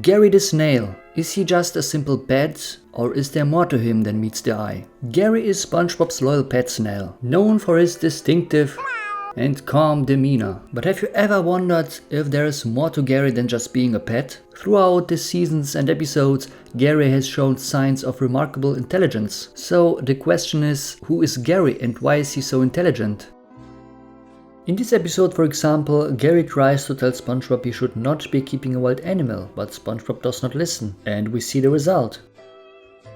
Gary the snail. Is he just a simple pet, or is there more to him than meets the eye? Gary is SpongeBob's loyal pet snail, known for his distinctive and calm demeanor. But have you ever wondered if there is more to Gary than just being a pet? Throughout the seasons and episodes, Gary has shown signs of remarkable intelligence. So the question is, who is Gary and why is he so intelligent? In this episode, for example, Gary tries to tell SpongeBob he should not be keeping a wild animal, but SpongeBob does not listen, and we see the result.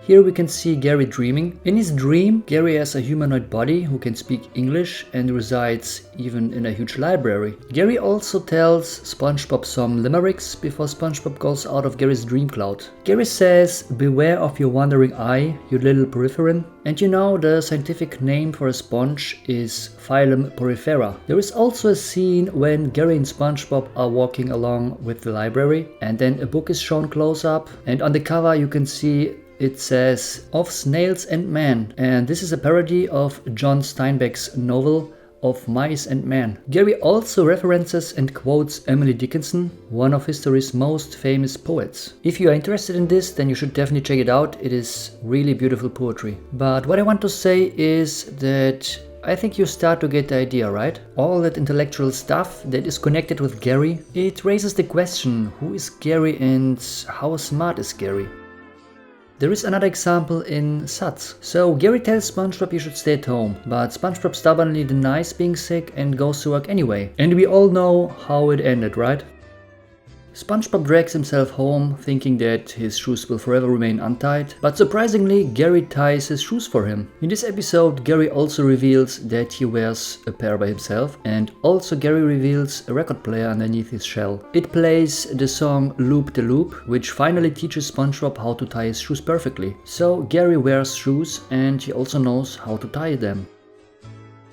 Here we can see Gary dreaming. In his dream, Gary has a humanoid body who can speak English and resides even in a huge library. Gary also tells SpongeBob some limericks before SpongeBob goes out of Gary's dream cloud. Gary says, "Beware of your wandering eye, you little porphyrin." And you know, the scientific name for a sponge is Phylum Porifera. There is also a scene when Gary and SpongeBob are walking along with the library, and then a book is shown close up, and on the cover you can see it says "Of Snails and Men," and this is a parody of John Steinbeck's novel Of Mice and Men. Gary also references and quotes Emily Dickinson, one of history's most famous poets. If you are interested in this, then you should definitely check it out. It is really beautiful poetry. But what I want to say is that I think you start to get the idea, right? All that intellectual stuff that is connected with Gary, it raises the question, who is Gary and how smart is Gary? There is another example in Suds. So Gary tells SpongeBob he should stay at home, but SpongeBob stubbornly denies being sick and goes to work anyway. And we all know how it ended, right? SpongeBob drags himself home, thinking that his shoes will forever remain untied, but surprisingly, Gary ties his shoes for him. In this episode, Gary also reveals that he wears a pair by himself, and also Gary reveals a record player underneath his shell. It plays the song Loop de Loop, which finally teaches SpongeBob how to tie his shoes perfectly. So Gary wears shoes and he also knows how to tie them.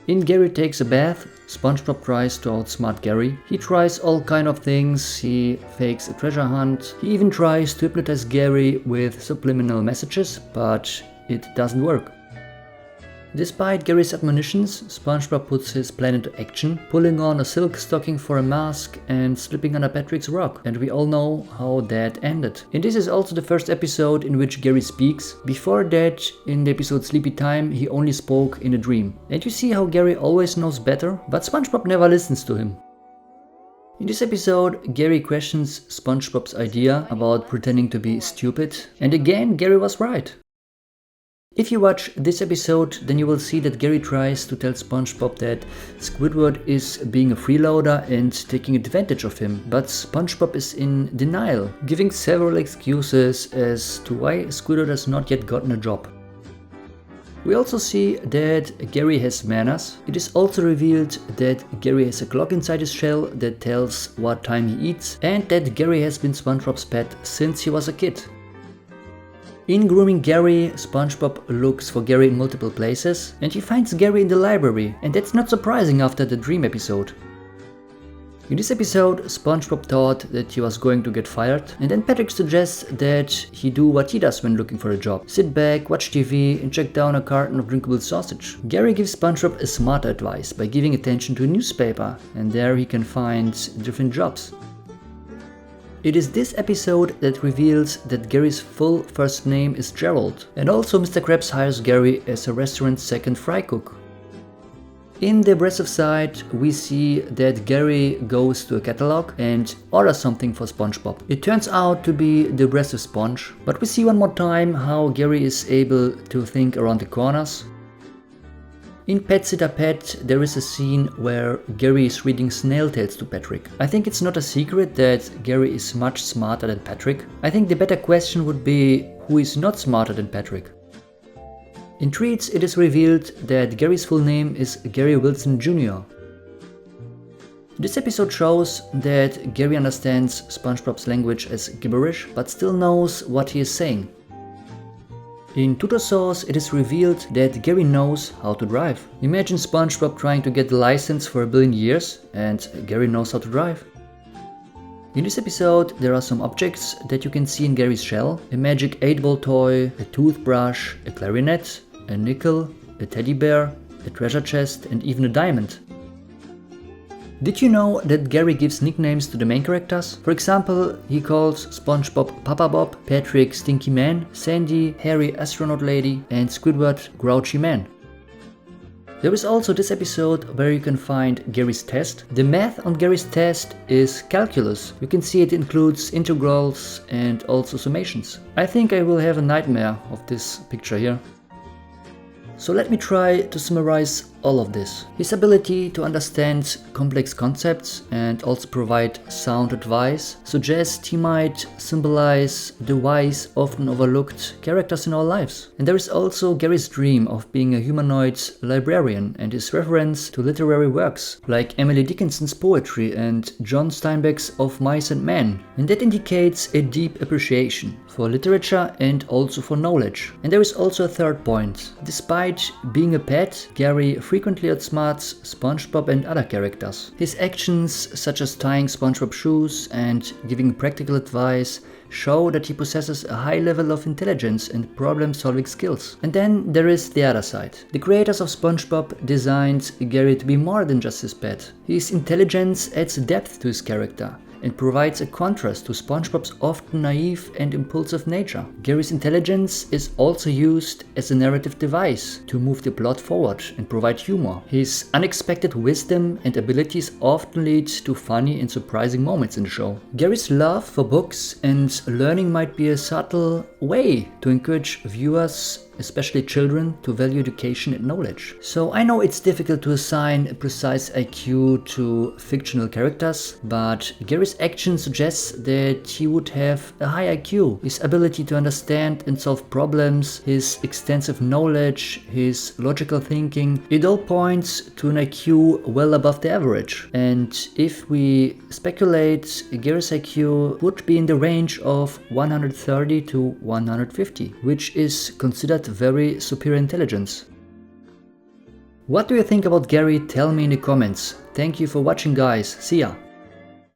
In Gary Takes a Bath, SpongeBob tries to outsmart Gary. He tries all kind of things, he fakes a treasure hunt, he even tries to hypnotize Gary with subliminal messages, but it doesn't work. Despite Gary's admonitions, SpongeBob puts his plan into action, pulling on a silk stocking for a mask and slipping under Patrick's rock, and we all know how that ended. And this is also the first episode in which Gary speaks. Before that, in the episode Sleepy Time, he only spoke in a dream. And you see how Gary always knows better, but SpongeBob never listens to him. In this episode, Gary questions SpongeBob's idea about pretending to be stupid, and again, Gary was right. If you watch this episode, then you will see that Gary tries to tell SpongeBob that Squidward is being a freeloader and taking advantage of him, but SpongeBob is in denial, giving several excuses as to why Squidward has not yet gotten a job. We also see that Gary has manners. It is also revealed that Gary has a clock inside his shell that tells what time he eats, and that Gary has been SpongeBob's pet since he was a kid. In grooming Gary, SpongeBob looks for Gary in multiple places, and he finds Gary in the library, and that's not surprising after the dream episode. In this episode, SpongeBob thought that he was going to get fired, and then Patrick suggests that he do what he does when looking for a job. Sit back, watch TV, and check down a carton of drinkable sausage. Gary gives SpongeBob a smarter advice by giving attention to a newspaper, and there he can find different jobs. It is this episode that reveals that Gary's full first name is Gerald, and also Mr. Krabs hires Gary as a restaurant's second fry cook. In the abrasive side, we see that Gary goes to a catalog and orders something for SpongeBob. It turns out to be the abrasive sponge, but we see one more time how Gary is able to think around the corners. In Pet Sitter Pet, there is a scene where Gary is reading snail tales to Patrick. I think it's not a secret that Gary is much smarter than Patrick. I think the better question would be, who is not smarter than Patrick? In Treats, it is revealed that Gary's full name is Gary Wilson Jr. This episode shows that Gary understands SpongeBob's language as gibberish, but still knows what he is saying. In Tutor Sauce, it is revealed that Gary knows how to drive. Imagine SpongeBob trying to get the license for 1 billion years, and Gary knows how to drive. In this episode, there are some objects that you can see in Gary's shell. A magic 8-ball toy, a toothbrush, a clarinet, a nickel, a teddy bear, a treasure chest, and even a diamond. Did you know that Gary gives nicknames to the main characters? For example, he calls SpongeBob Papa Bob, Patrick Stinky Man, Sandy Hairy Astronaut Lady, and Squidward Grouchy Man. There is also this episode where you can find Gary's test. The math on Gary's test is calculus. You can see it includes integrals and also summations. I think I will have a nightmare of this picture here. So let me try to summarize all of this. His ability to understand complex concepts and also provide sound advice suggests he might symbolize the wise, often overlooked characters in our lives. And there is also Gary's dream of being a humanoid librarian and his reference to literary works like Emily Dickinson's poetry and John Steinbeck's Of Mice and Men. And that indicates a deep appreciation for literature and also for knowledge. And there is also a third point. Despite being a pet, Gary frequently outsmarts SpongeBob and other characters. His actions, such as tying SpongeBob shoes and giving practical advice, show that he possesses a high level of intelligence and problem-solving skills. And then there is the other side. The creators of SpongeBob designed Gary to be more than just his pet. His intelligence adds depth to his character and provides a contrast to SpongeBob's often naive and impulsive nature. Gary's intelligence is also used as a narrative device to move the plot forward and provide humor. His unexpected wisdom and abilities often lead to funny and surprising moments in the show. Gary's love for books and learning might be a subtle way to encourage viewers, especially children, to value education and knowledge. So I know it's difficult to assign a precise IQ to fictional characters, but Gary's action suggests that he would have a high IQ. His ability to understand and solve problems, his extensive knowledge, his logical thinking, it all points to an IQ well above the average. And if we speculate, Gary's IQ would be in the range of 130 to 150, which is considered very superior intelligence. What do you think about Gary? Tell me in the comments. Thank you for watching, guys. See ya!